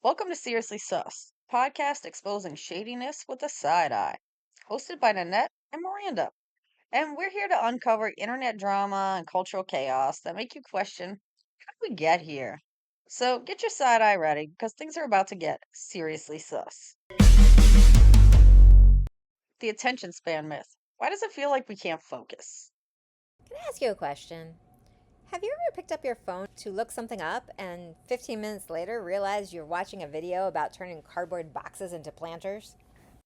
Welcome to Seriously Sus, podcast exposing shadiness with a side eye, hosted by Nanette and Miranda. And we're here to uncover internet drama and cultural chaos that make you question how did we get here. So get your side eye ready because things are about to get seriously sus. The attention span myth. Why does it feel like we can't focus? Can I ask you a question? Have you ever picked up your phone to look something up and 15 minutes later realized you're watching a video about turning cardboard boxes into planters?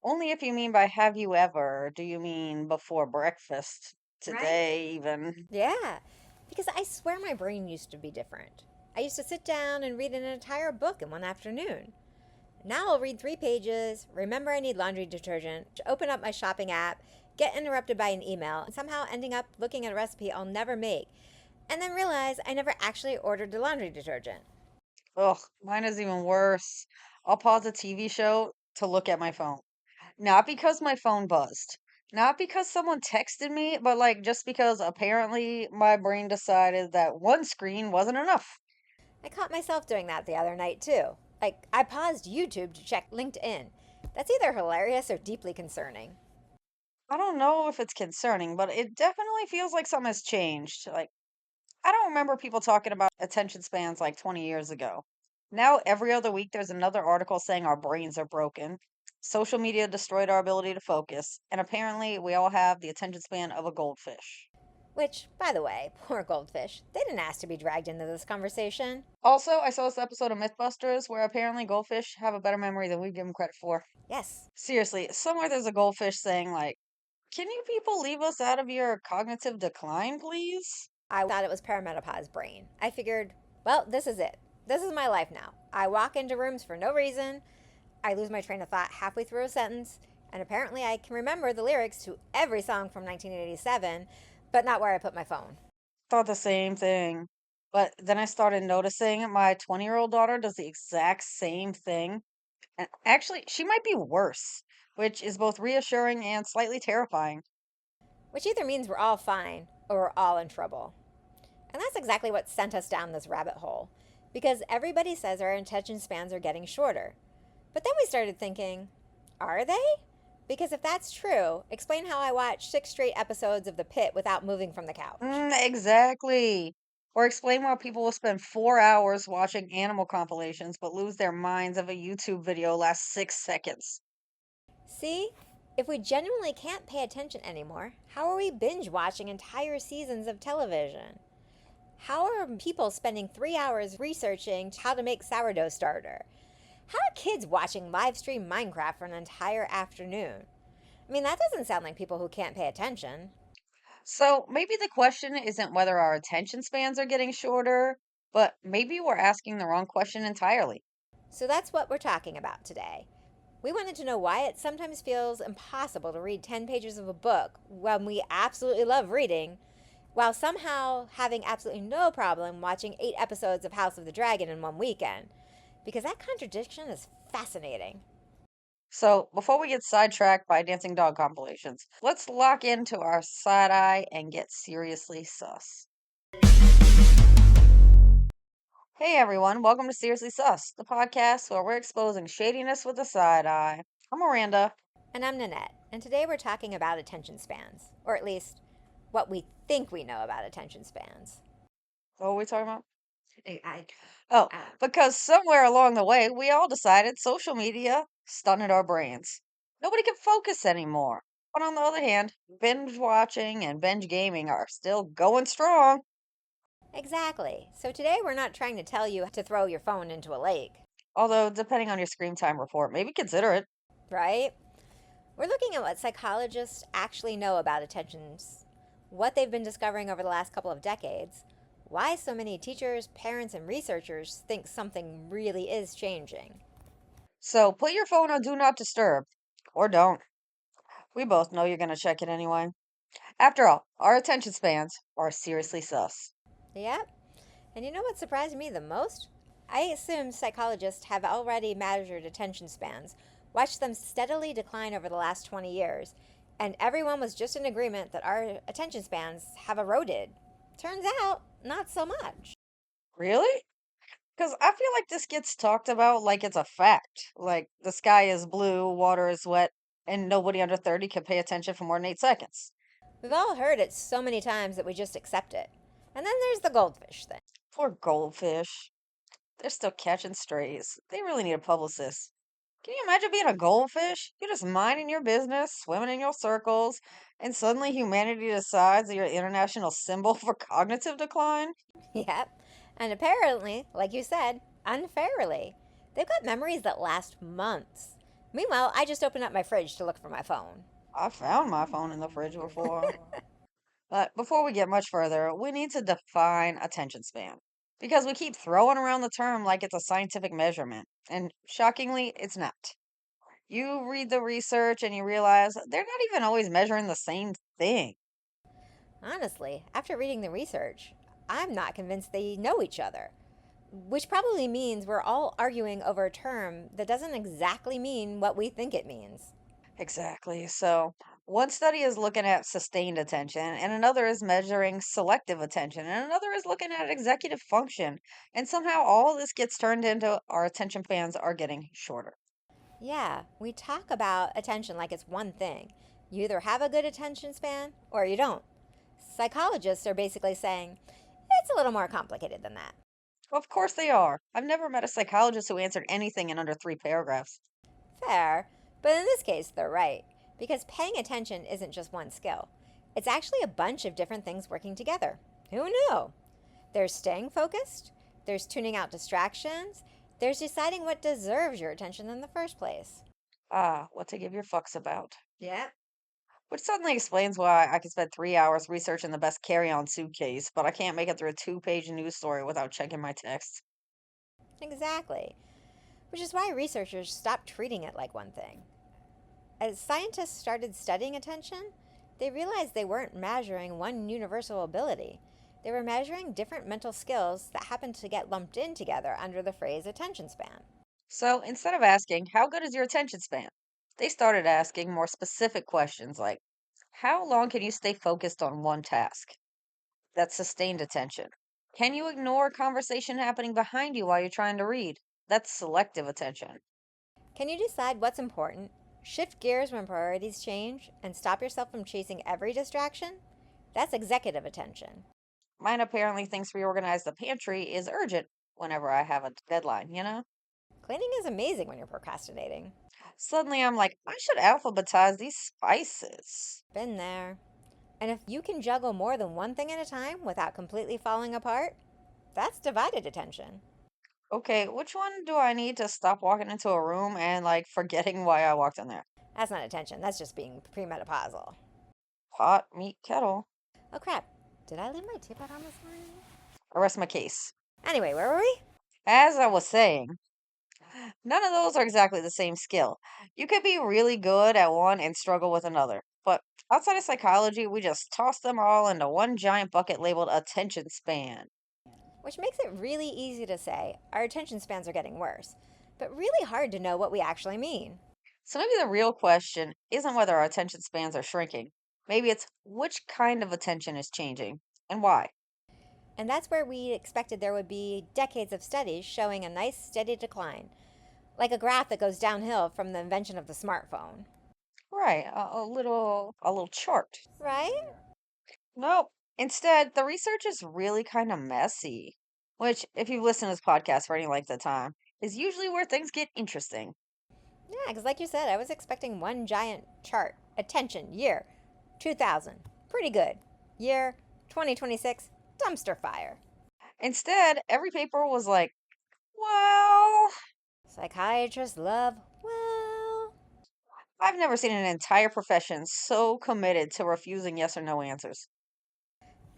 Only if you mean by have you ever, do you mean before breakfast, Right? today even? Yeah, because I swear my brain used to be different. I used to sit down and read an entire book in one afternoon. Now I'll read 3 pages, remember I need laundry detergent, open up my shopping app, get interrupted by an email, and somehow ending up looking at a recipe I'll never make, and then realize I never actually ordered the laundry detergent. Ugh, mine is even worse. I'll pause a TV show to look at my phone. Not because my phone buzzed. Not because someone texted me, but like just because apparently my brain decided that one screen wasn't enough. I caught myself doing that the other night too. Like, I paused YouTube to check LinkedIn. That's either hilarious or deeply concerning. I don't know if it's concerning, but it definitely feels like something has changed. Like, I don't remember people talking about attention spans like 20 years ago. Now, every other week, there's another article saying our brains are broken. Social media destroyed our ability to focus, and apparently, we all have the attention span of a goldfish. Which, by the way, poor goldfish, they didn't ask to be dragged into this conversation. Also, I saw this episode of Mythbusters where apparently goldfish have a better memory than we give them credit for. Yes. Seriously, somewhere there's a goldfish saying, like, can you people leave us out of your cognitive decline, please? I thought it was perimenopause brain. I figured, well, this is it. This is my life now. I walk into rooms for no reason. I lose my train of thought halfway through a sentence. And apparently, I can remember the lyrics to every song from 1987, but not where I put my phone. Thought the same thing. But then I started noticing my 20-year-old daughter does the exact same thing. And actually, she might be worse, which is both reassuring and slightly terrifying. Which either means we're all fine or we're all in trouble. And that's exactly what sent us down this rabbit hole. Because everybody says our attention spans are getting shorter. But then we started thinking, are they? Because if that's true, explain how I watched 6 straight episodes of The Pit without moving from the couch. Exactly. Or explain why people will spend 4 hours watching animal compilations but lose their minds if a YouTube video lasts 6 seconds. See? If we genuinely can't pay attention anymore, how are we binge watching entire seasons of television? How are people spending 3 hours researching how to make sourdough starter? How are kids watching live stream Minecraft for an entire afternoon? I mean, that doesn't sound like people who can't pay attention. So maybe the question isn't whether our attention spans are getting shorter, but maybe we're asking the wrong question entirely. So that's what we're talking about today. We wanted to know why it sometimes feels impossible to read 10 pages of a book when we absolutely love reading, while somehow having absolutely no problem watching 8 episodes of House of the Dragon in one weekend. Because that contradiction is fascinating. So before we get sidetracked by dancing dog compilations, let's lock into our side eye and get seriously sus. Hey everyone, welcome to Seriously Sus, the podcast where we're exposing shadiness with a side eye. I'm Miranda. And I'm Nanette, and today we're talking about attention spans, or at least what we think we know about attention spans. What are we talking about? I, Oh, uh, because somewhere along the way, we all decided social media stunted our brains. Nobody can focus anymore. But on the other hand, binge watching and binge gaming are still going strong. exactly. So today we're not trying to tell you to throw your phone into a lake, Although, depending on your screen time report, maybe consider it. right? We're looking at what psychologists actually know about attentions, what they've been discovering over the last couple of decades, why so many teachers, parents, and researchers think something really is changing. So put your phone on Do Not Disturb. Or don't. We both know you're going to check it anyway. After all, our attention spans are seriously sus. Yep. And you know what surprised me the most? I assume psychologists have already measured attention spans, watched them steadily decline over the last 20 years, and everyone was just in agreement that our attention spans have eroded. Turns out, not so much. Really? Because I feel like this gets talked about like it's a fact. Like the sky is blue, water is wet, and nobody under 30 can pay attention for more than 8 seconds. We've all heard it so many times that we just accept it. And then there's the goldfish thing. Poor goldfish. They're still catching strays. They really need a publicist. Can you imagine being a goldfish? You're just minding your business, swimming in your circles, and suddenly humanity decides that you're an international symbol for cognitive decline? Yep. And apparently, like you said, unfairly. They've got memories that last months. Meanwhile, I just opened up my fridge to look for my phone. I found my phone in the fridge before. But before we get much further, we need to define attention span because we keep throwing around the term like it's a scientific measurement. And shockingly, it's not. You read the research and you realize they're not even always measuring the same thing. Honestly, after reading the research, I'm not convinced they know each other. Which probably means we're all arguing over a term that doesn't exactly mean what we think it means. Exactly. So, one study is looking at sustained attention, and another is measuring selective attention, and another is looking at executive function. And somehow all this gets turned into our attention spans are getting shorter. Yeah, we talk about attention like it's one thing. You either have a good attention span or you don't. Psychologists are basically saying it's a little more complicated than that. Of course they are. I've never met a psychologist who answered anything in under 3 paragraphs. Fair, but in this case, they're right. Because paying attention isn't just one skill, it's actually a bunch of different things working together. Who knew? There's staying focused, there's tuning out distractions, there's deciding what deserves your attention in the first place. Ah, what to give your fucks about. Yeah, Which suddenly explains why I can spend 3 hours researching the best carry-on suitcase, but I can't make it through a two-page news story without checking my text. exactly. Which is why researchers stopped treating it like one thing. As scientists started studying attention, they realized they weren't measuring one universal ability. They were measuring different mental skills that happened to get lumped in together under the phrase attention span. So instead of asking, how good is your attention span? They started asking more specific questions like, how long can you stay focused on one task? That's sustained attention. Can you ignore a conversation happening behind you while you're trying to read? That's selective attention. Can you decide what's important, shift gears when priorities change, and stop yourself from chasing every distraction? That's executive attention. Mine apparently thinks reorganize the pantry is urgent whenever I have a deadline? Cleaning is amazing when you're procrastinating. Suddenly I'm like, I should alphabetize these spices. Been there. And if you can juggle more than one thing at a time without completely falling apart, that's divided attention. Okay, which one do I need to stop walking into a room and like forgetting why I walked in there? That's not attention, that's just being premenopausal. Pot, meat, kettle. Oh crap, did I leave my teapot on this morning? I rest my case. Anyway, where were we? As I was saying, none of those are exactly the same skill. You could be really good at one and struggle with another. But outside of psychology, we just toss them all into one giant bucket labeled attention span. Which makes it really easy to say our attention spans are getting worse, but really hard to know what we actually mean. So maybe the real question isn't whether our attention spans are shrinking. Maybe it's which kind of attention is changing and why. And that's where we expected there would be decades of studies showing a nice steady decline, like a graph that goes downhill from the invention of the smartphone. Right, a little chart. Right? Nope. Instead, the research is really kind of messy, which, if you've listened to this podcast for any length of time, is usually where things get interesting. Yeah, because like you said, I was expecting one giant chart. Attention, year 2000, pretty good. Year 2026, dumpster fire. Instead, every paper was like, well, Psychiatrists love, well. I've never seen an entire profession so committed to refusing yes or no answers.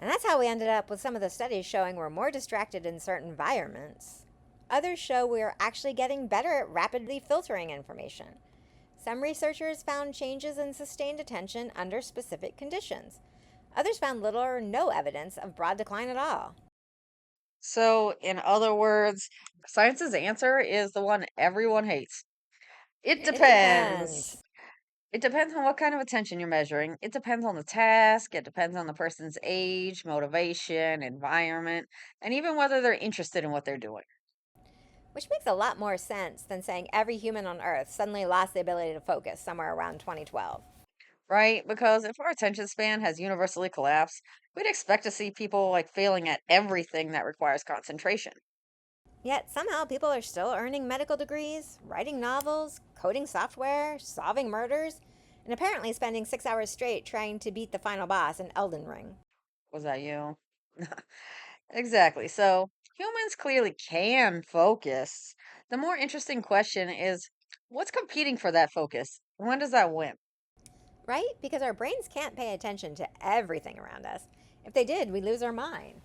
And that's how we ended up with some of the studies showing we're more distracted in certain environments. Others show we're actually getting better at rapidly filtering information. Some researchers found changes in sustained attention under specific conditions. Others found little or no evidence of broad decline at all. So, in other words, science's answer is the one everyone hates. It It depends. depends. It depends on what kind of attention you're measuring. It depends on the task. It depends on the person's age, motivation, environment, and even whether they're interested in what they're doing. which makes a lot more sense than saying every human on Earth suddenly lost the ability to focus somewhere around 2012. Right? Because if our attention span has universally collapsed, we'd expect to see people like failing at everything that requires concentration. Yet somehow people are still earning medical degrees, writing novels, coding software, solving murders, and apparently spending 6 hours straight trying to beat the final boss in Elden Ring. Was that you? Exactly. So humans clearly can focus. The more interesting question is what's competing for that focus? When does that win? Right? Because our brains can't pay attention to everything around us. If they did, we'd lose our mind.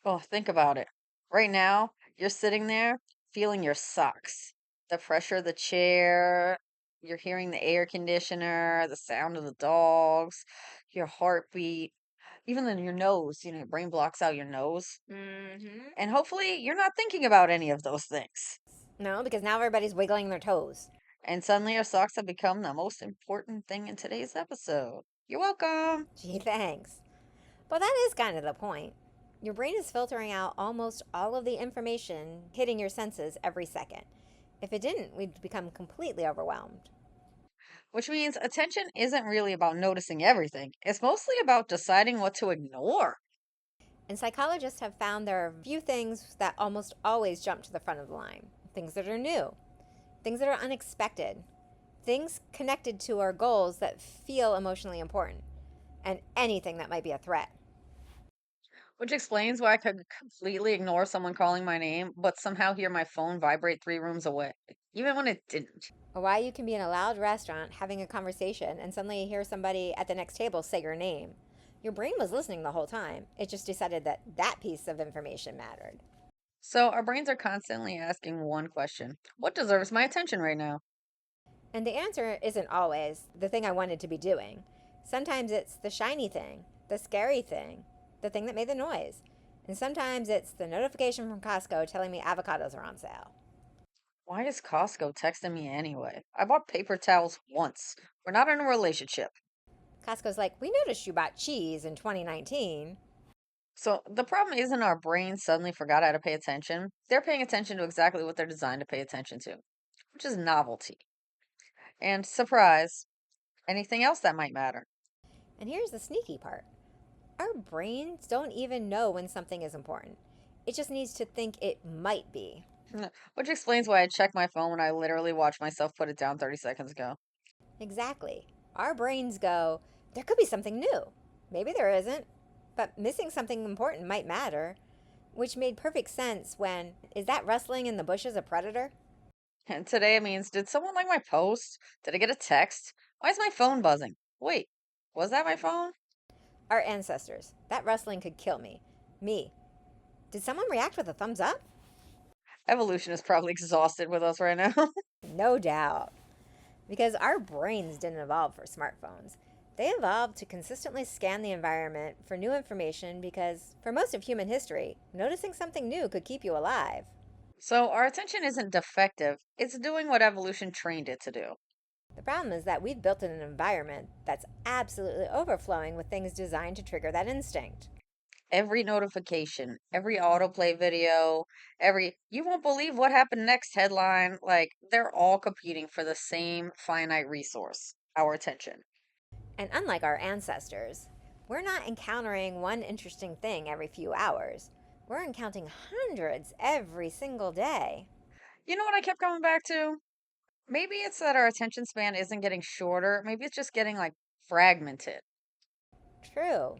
Oh, think about it. Right now, you're sitting there feeling your socks, the pressure of the chair, you're hearing the air conditioner, the sound of the dogs, your heartbeat, even in your nose, your brain blocks out your nose. Mm-hmm. And hopefully, you're not thinking about any of those things. No, because now everybody's wiggling their toes. And suddenly, our socks have become the most important thing in today's episode. You're welcome. Gee, thanks. But that is kind of the point. Your brain is filtering out almost all of the information hitting your senses every second. If it didn't, we'd become completely overwhelmed. Which means attention isn't really about noticing everything, it's mostly about deciding what to ignore. And psychologists have found there are few things that almost always jump to the front of the line. Things that are new, things that are unexpected, things connected to our goals that feel emotionally important, and anything that might be a threat. Which explains why I could completely ignore someone calling my name, but somehow hear my phone vibrate 3 rooms away, even when it didn't. Or why you can be in a loud restaurant having a conversation and suddenly you hear somebody at the next table say your name. Your brain was listening the whole time. It just decided that that piece of information mattered. So our brains are constantly asking one question: what deserves my attention right now? And the answer isn't always the thing I wanted to be doing. Sometimes it's the shiny thing, the scary thing, the thing that made the noise. And sometimes it's the notification from Costco telling me avocados are on sale. Why is Costco texting me anyway? I bought paper towels once. We're not in a relationship. Costco's like, we noticed you bought cheese in 2019. So the problem isn't our brains suddenly forgot how to pay attention. They're paying attention to exactly what they're designed to pay attention to, which is novelty. And surprise, anything else that might matter. And here's the sneaky part, our brains don't even know when something is important. It just needs to think it might be. Which explains why I check my phone when I literally watched myself put it down 30 seconds ago. Exactly. Our brains go, there could be something new. Maybe there isn't, but missing something important might matter, which made perfect sense when, is that rustling in the bushes a predator? And today it means, did someone like my post? Did I get a text? Why is my phone buzzing? Wait, was that my phone? Our ancestors. That rustling could kill me. Me. Did someone react with a thumbs up? Evolution is probably exhausted with us right now. No doubt. Because our brains didn't evolve for smartphones. They evolved to consistently scan the environment for new information because, for most of human history, noticing something new could keep you alive. So our attention isn't defective, it's doing what evolution trained it to do. The problem is that we've built in an environment that's absolutely overflowing with things designed to trigger that instinct. Every notification, every autoplay video, every you won't believe what happened next headline, like they're all competing for the same finite resource, our attention. And unlike our ancestors, we're not encountering one interesting thing every few hours. We're encountering hundreds every single day. You know what I kept coming back to? Maybe it's that our attention span isn't getting shorter. Maybe it's just getting like fragmented. True.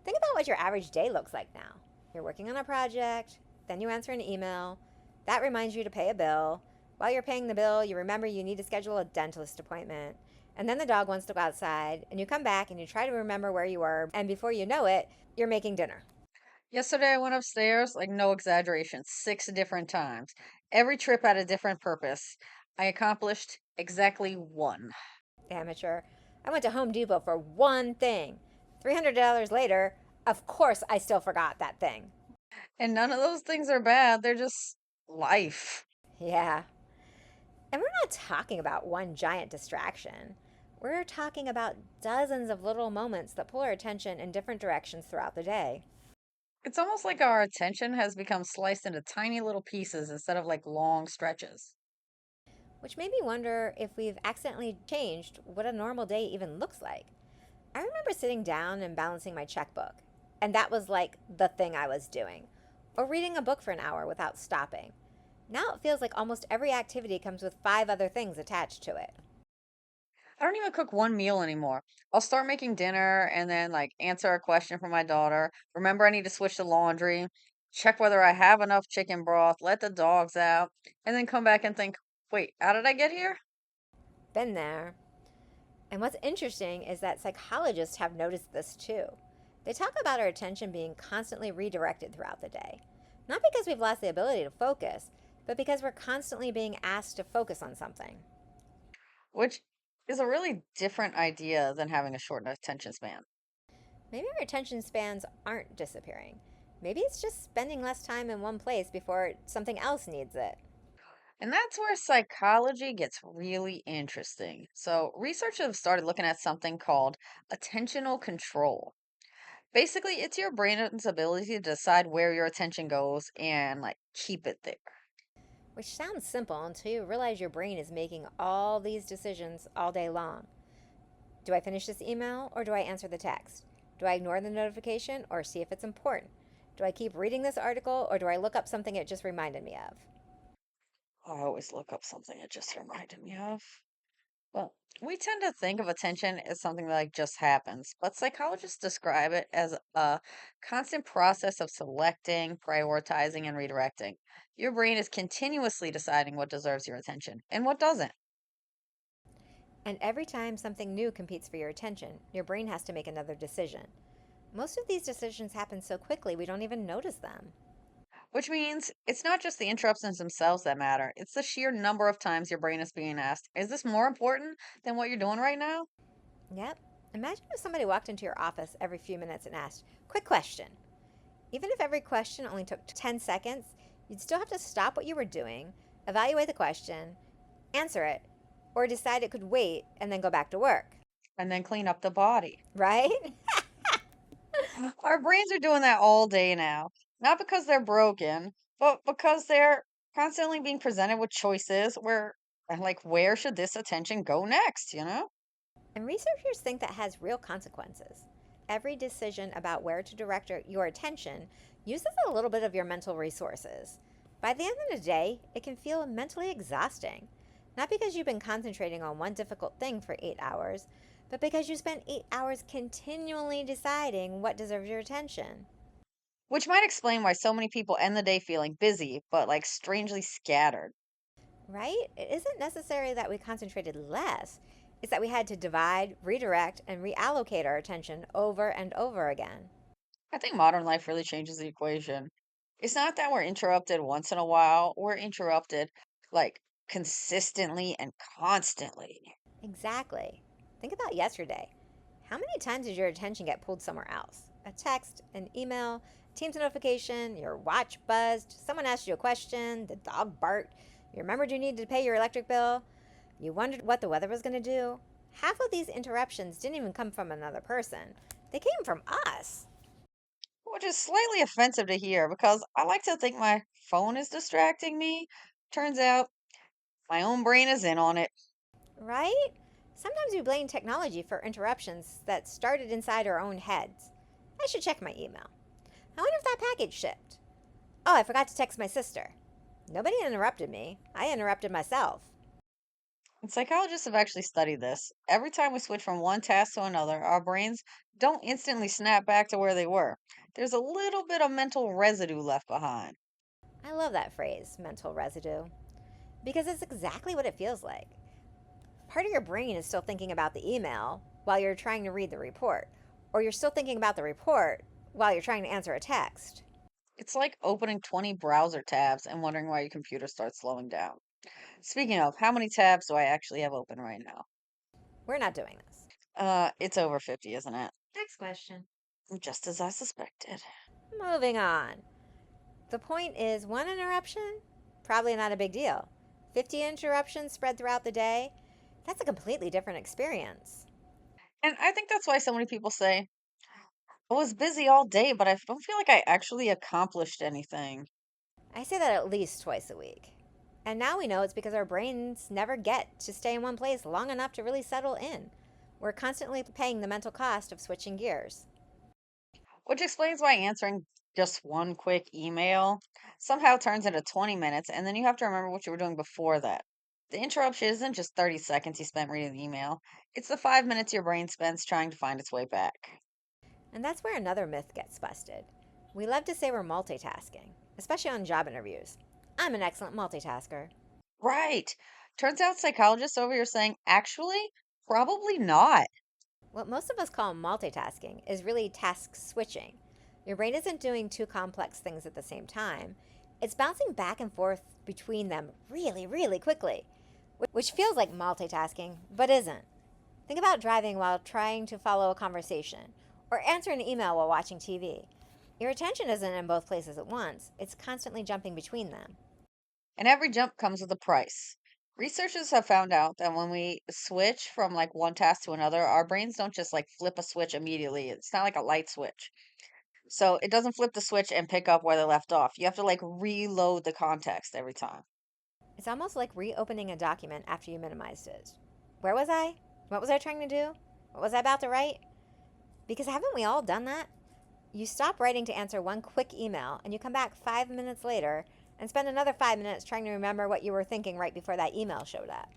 Think about what your average day looks like now. You're working on a project, then you answer an email. That reminds you to pay a bill. While you're paying the bill, you remember you need to schedule a dentist appointment. And then the dog wants to go outside, and you come back and you try to remember where you were, and before you know it, you're making dinner. Yesterday I went upstairs, like no exaggeration, 6 different times. Every trip had a different purpose. I accomplished exactly one. Amateur. I went to Home Depot for one thing. $300 later, of course I still forgot that thing. And none of those things are bad, they're just life. Yeah. And we're not talking about one giant distraction. We're talking about dozens of little moments that pull our attention in different directions throughout the day. It's almost like our attention has become sliced into tiny little pieces instead of like long stretches. Which made me wonder if we've accidentally changed what a normal day even looks like. I remember sitting down and balancing my checkbook, and that was like the thing I was doing. Or reading a book for an hour without stopping. Now it feels like almost every activity comes with five other things attached to it. I don't even cook one meal anymore. I'll start making dinner and then like answer a question from my daughter. Remember, I need to switch the laundry, check whether I have enough chicken broth, let the dogs out, and then come back and think, wait, how did I get here? Been there. And what's interesting is that psychologists have noticed this too. They talk about our attention being constantly redirected throughout the day. Not because we've lost the ability to focus, but because we're constantly being asked to focus on something. Which is a really different idea than having a short attention span. Maybe our attention spans aren't disappearing. Maybe it's just spending less time in one place before something else needs it. And that's where psychology gets really interesting. So, researchers have started looking at something called attentional control. Basically, it's your brain's ability to decide where your attention goes and like keep it there. Which sounds simple until you realize your brain is making all these decisions all day long. Do I finish this email or do I answer the text? Do I ignore the notification or see if it's important? Do I keep reading this article or do I look up something it just reminded me of? I always look up something it just reminded me of. Well, we tend to think of attention as something that like just happens, but psychologists describe it as a constant process of selecting, prioritizing, and redirecting. Your brain is continuously deciding what deserves your attention and what doesn't. And every time something new competes for your attention, your brain has to make another decision. Most of these decisions happen so quickly we don't even notice them. Which means it's not just the interruptions themselves that matter, it's the sheer number of times your brain is being asked, is this more important than what you're doing right now? Yep. Imagine if somebody walked into your office every few minutes and asked, quick question. Even if every question only took 10 seconds, you'd still have to stop what you were doing, evaluate the question, answer it, or decide it could wait and then go back to work. And then clean up the body. Right? Our brains are doing that all day now. Not because they're broken, but because they're constantly being presented with choices where, and like, where should this attention go next, you know? And researchers think that has real consequences. Every decision about where to direct your attention uses a little bit of your mental resources. By the end of the day, it can feel mentally exhausting. Not because you've been concentrating on one difficult thing for 8 hours, but because you spent 8 hours continually deciding what deserves your attention. Which might explain why so many people end the day feeling busy, but like strangely scattered. Right? It isn't necessary that we concentrated less, it's that we had to divide, redirect, and reallocate our attention over and over again. I think modern life really changes the equation. It's not that we're interrupted once in a while, we're interrupted like consistently and constantly. Exactly. Think about yesterday. How many times did your attention get pulled somewhere else? A text, an email, Teams notification, your watch buzzed, someone asked you a question, the dog barked, you remembered you needed to pay your electric bill, you wondered what the weather was going to do. Half of these interruptions didn't even come from another person, they came from us. Which is slightly offensive to hear because I like to think my phone is distracting me. Turns out my own brain is in on it. Right? Sometimes we blame technology for interruptions that started inside our own heads. I should check my email. I wonder if that package shipped. Oh, I forgot to text my sister. Nobody interrupted me. I interrupted myself. And psychologists have actually studied this. Every time we switch from one task to another, our brains don't instantly snap back to where they were. There's a little bit of mental residue left behind. I love that phrase, mental residue, because it's exactly what it feels like. Part of your brain is still thinking about the email while you're trying to read the report, or you're still thinking about the report while you're trying to answer a text. It's like opening 20 browser tabs and wondering why your computer starts slowing down. Speaking of, how many tabs do I actually have open right now? We're not doing this. It's over 50, isn't it? Next question. Just as I suspected. Moving on. The point is one interruption? Probably not a big deal. 50 interruptions spread throughout the day? That's a completely different experience. And I think that's why so many people say, I was busy all day, but I don't feel like I actually accomplished anything. I say that at least twice a week. And now we know it's because our brains never get to stay in one place long enough to really settle in. We're constantly paying the mental cost of switching gears. Which explains why answering just one quick email somehow turns into 20 minutes, and then you have to remember what you were doing before that. The interruption isn't just 30 seconds you spent reading the email, it's the 5 minutes your brain spends trying to find its way back. And that's where another myth gets busted. We love to say we're multitasking, especially on job interviews. I'm an excellent multitasker. Right. Turns out psychologists over here saying, actually, probably not. What most of us call multitasking is really task switching. Your brain isn't doing two complex things at the same time, it's bouncing back and forth between them really, really quickly, which feels like multitasking, but isn't. Think about driving while trying to follow a conversation, or answering an email while watching TV. Your attention isn't in both places at once, it's constantly jumping between them. And every jump comes with a price. Researchers have found out that when we switch from like one task to another, our brains don't just like flip a switch immediately. It's not like a light switch. So it doesn't flip the switch and pick up where they left off. You have to like reload the context every time. It's almost like reopening a document after you minimized it. Where was I? What was I trying to do? What was I about to write? Because haven't we all done that? You stop writing to answer one quick email and you come back 5 minutes later and spend another 5 minutes trying to remember what you were thinking right before that email showed up.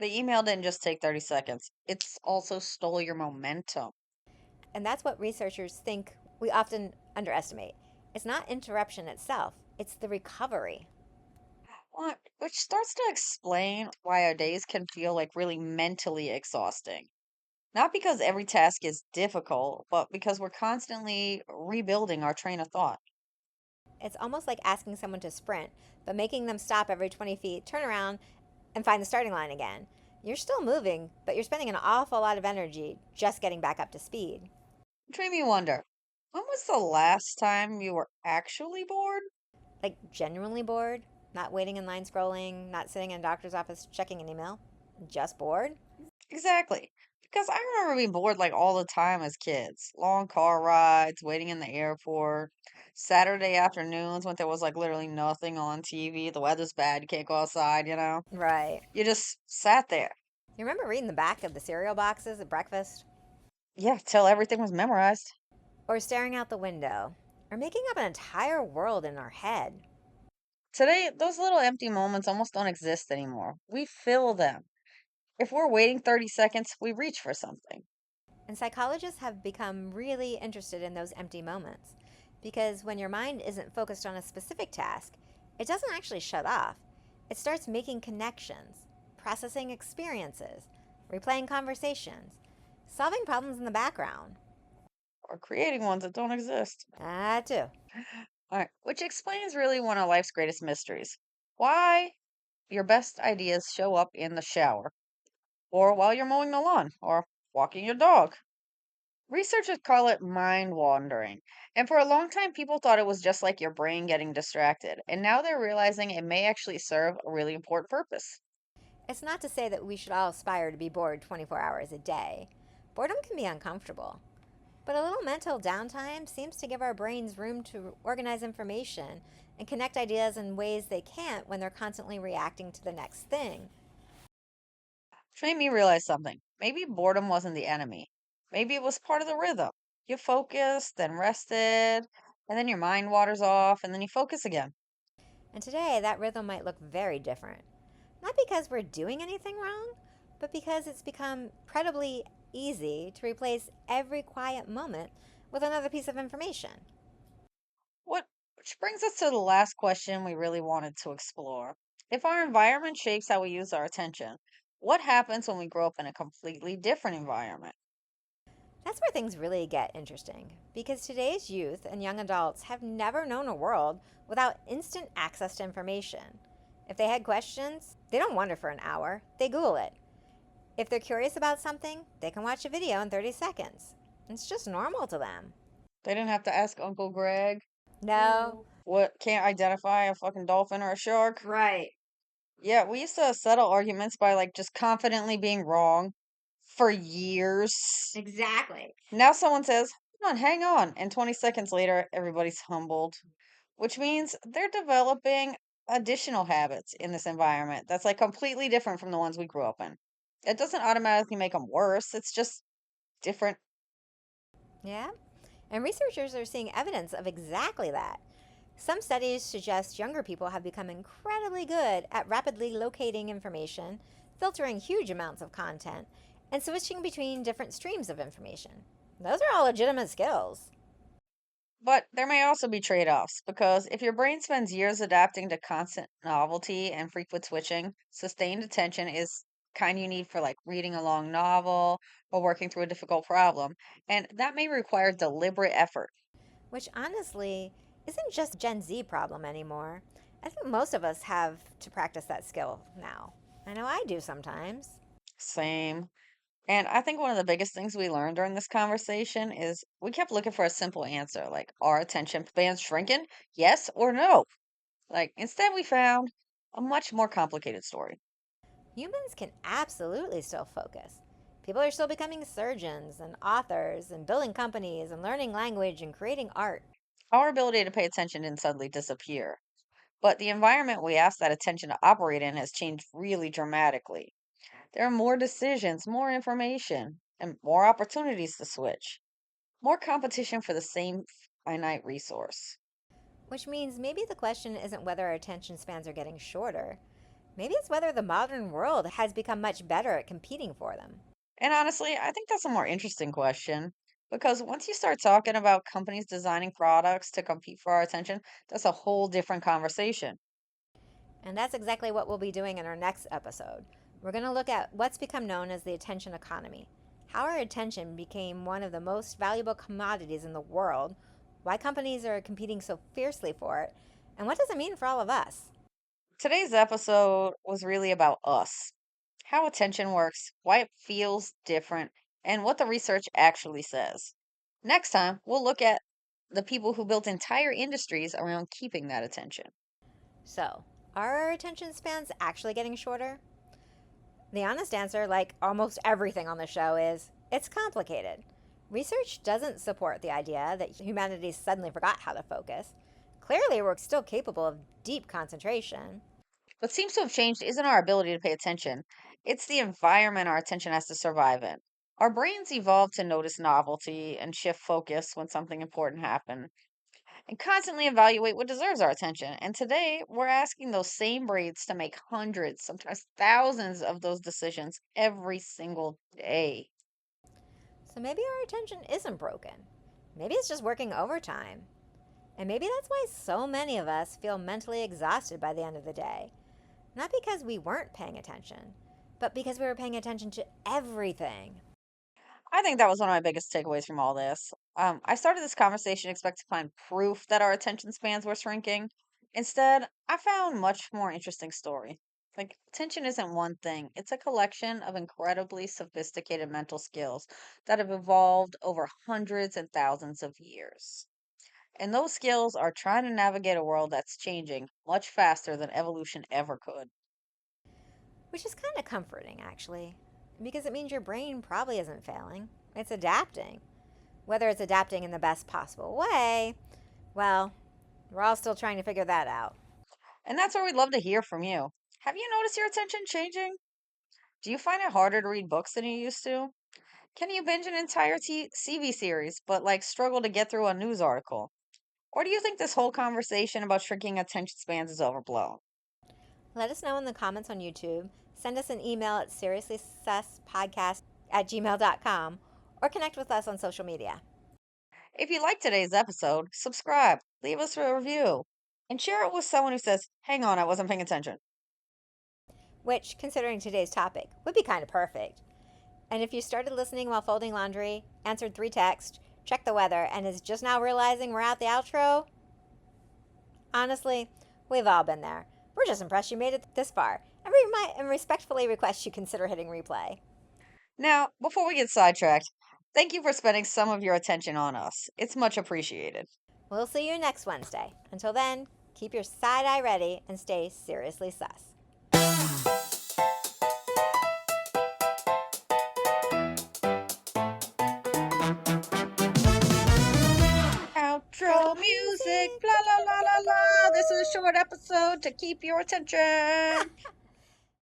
The email didn't just take 30 seconds. It's also stole your momentum. And that's what researchers think we often underestimate. It's not interruption itself, it's the recovery. Which starts to explain why our days can feel like really mentally exhausting. Not because every task is difficult, but because we're constantly rebuilding our train of thought. It's almost like asking someone to sprint, but making them stop every 20 feet, turn around, and find the starting line again. You're still moving, but you're spending an awful lot of energy just getting back up to speed. Which made me wonder, when was the last time you were actually bored? Like, genuinely bored, not waiting in line scrolling, not sitting in a doctor's office checking an email, just bored. Exactly. Because I remember being bored like all the time as kids. Long car rides, waiting in the airport, Saturday afternoons when there was like literally nothing on TV. The weather's bad, you can't go outside. Right. You just sat there. You remember reading the back of the cereal boxes at breakfast? Yeah, till everything was memorized. Or staring out the window? Or making up an entire world in our head? Today, those little empty moments almost don't exist anymore. We fill them. If we're waiting 30 seconds, we reach for something. And psychologists have become really interested in those empty moments. Because when your mind isn't focused on a specific task, it doesn't actually shut off. It starts making connections, processing experiences, replaying conversations, solving problems in the background. Or creating ones that don't exist. That too. All right, which explains really one of life's greatest mysteries. Why your best ideas show up in the shower, or while you're mowing the lawn, or walking your dog. Researchers call it mind wandering. And for a long time, people thought it was just like your brain getting distracted. And now they're realizing it may actually serve a really important purpose. It's not to say that we should all aspire to be bored 24 hours a day. Boredom can be uncomfortable. But a little mental downtime seems to give our brains room to organize information and connect ideas in ways they can't when they're constantly reacting to the next thing. Which made me realize something. Maybe boredom wasn't the enemy. Maybe it was part of the rhythm. You focused, then rested, and then your mind waters off, and then you focus again. And today, that rhythm might look very different. Not because we're doing anything wrong, but because it's become incredibly easy to replace every quiet moment with another piece of information. Which brings us to the last question we really wanted to explore. If our environment shapes how we use our attention, what happens when we grow up in a completely different environment? That's where things really get interesting, because today's youth and young adults have never known a world without instant access to information. If they had questions, they don't wonder for an hour, they Google it. If they're curious about something, they can watch a video in 30 seconds. It's just normal to them. They didn't have to ask Uncle Greg No. what can't identify a fucking dolphin or a shark. Right. Yeah, we used to settle arguments by like just confidently being wrong for years. Exactly. Now someone says, on, hang on. And 20 seconds later, everybody's humbled, which means they're developing additional habits in this environment that's like completely different from the ones we grew up in. It doesn't automatically make them worse, it's just different. Yeah? And researchers are seeing evidence of exactly that. Some studies suggest younger people have become incredibly good at rapidly locating information, filtering huge amounts of content, and switching between different streams of information. Those are all legitimate skills. But there may also be trade offs because if your brain spends years adapting to constant novelty and frequent switching, sustained attention is kind you need for like reading a long novel or working through a difficult problem. And that may require deliberate effort. Which honestly isn't just a Gen Z problem anymore. I think most of us have to practice that skill now. I know I do sometimes. Same. And I think one of the biggest things we learned during this conversation is we kept looking for a simple answer like, are attention spans shrinking? Yes or no? Like, instead, we found a much more complicated story. Humans can absolutely still focus. People are still becoming surgeons and authors and building companies and learning language and creating art. Our ability to pay attention didn't suddenly disappear, but the environment we ask that attention to operate in has changed really dramatically. There are more decisions, more information, and more opportunities to switch, more competition for the same finite resource. Which means maybe the question isn't whether our attention spans are getting shorter. Maybe it's whether the modern world has become much better at competing for them. And honestly, I think that's a more interesting question because once you start talking about companies designing products to compete for our attention, that's a whole different conversation. And that's exactly what we'll be doing in our next episode. We're going to look at what's become known as the attention economy, how our attention became one of the most valuable commodities in the world, why companies are competing so fiercely for it, and what does it mean for all of us? Today's episode was really about us, how attention works, why it feels different, and what the research actually says. Next time, we'll look at the people who built entire industries around keeping that attention. So, are our attention spans actually getting shorter? The honest answer, like almost everything on the show, is it's complicated. Research doesn't support the idea that humanity suddenly forgot how to focus. Clearly, we're still capable of deep concentration. What seems to have changed isn't our ability to pay attention, it's the environment our attention has to survive in. Our brains evolved to notice novelty and shift focus when something important happened, and constantly evaluate what deserves our attention. And today, we're asking those same brains to make hundreds, sometimes thousands of those decisions every single day. So maybe our attention isn't broken. Maybe it's just working overtime. And maybe that's why so many of us feel mentally exhausted by the end of the day. Not because we weren't paying attention, but because we were paying attention to everything. I think that was one of my biggest takeaways from all this. I started this conversation expecting to find proof that our attention spans were shrinking. Instead, I found much more interesting story. Like attention isn't one thing; it's a collection of incredibly sophisticated mental skills that have evolved over hundreds and thousands of years. And those skills are trying to navigate a world that's changing much faster than evolution ever could. Which is kind of comforting, actually, because it means your brain probably isn't failing. It's adapting. Whether it's adapting in the best possible way, well, we're all still trying to figure that out. And that's where we'd love to hear from you. Have you noticed your attention changing? Do you find it harder to read books than you used to? Can you binge an entire TV series but like struggle to get through a news article? Or do you think this whole conversation about shrinking attention spans is overblown? Let us know in the comments on YouTube. Send us an email at seriouslysuspodcast@gmail.com or connect with us on social media. If you liked today's episode, subscribe, leave us a review, and share it with someone who says, hang on, I wasn't paying attention. Which, considering today's topic, would be kind of perfect. And if you started listening while folding laundry, answered 3 texts, checked the weather, and is just now realizing we're at the outro, honestly, we've all been there. We're just impressed you made it this far, and respectfully request you consider hitting replay. Now, before we get sidetracked, thank you for spending some of your attention on us. It's much appreciated. We'll see you next Wednesday. Until then, keep your side eye ready and stay seriously sus. short episode to keep your attention.